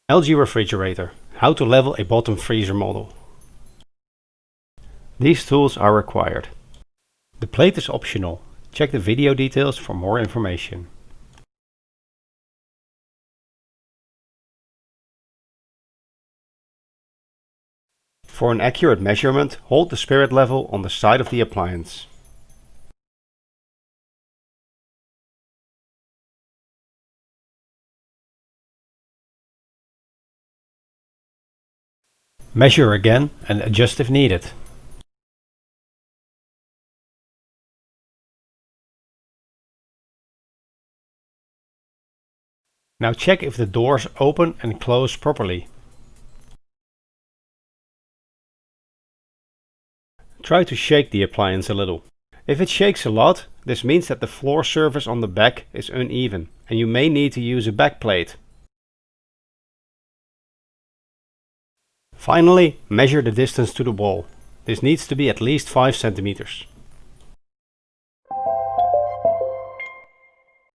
LG refrigerator. How to level a bottom freezer model. These tools are required. The plate is optional. Check the video details for more information. For an accurate measurement, hold the spirit level on the side of the appliance. Measure again and adjust if needed. Now check if the doors open and close properly. Try to shake the appliance a little. If it shakes a lot, this means that the floor surface on the back is uneven and you may need to use a backplate. Finally, measure the distance to the wall. This needs to be at least 5 centimeters.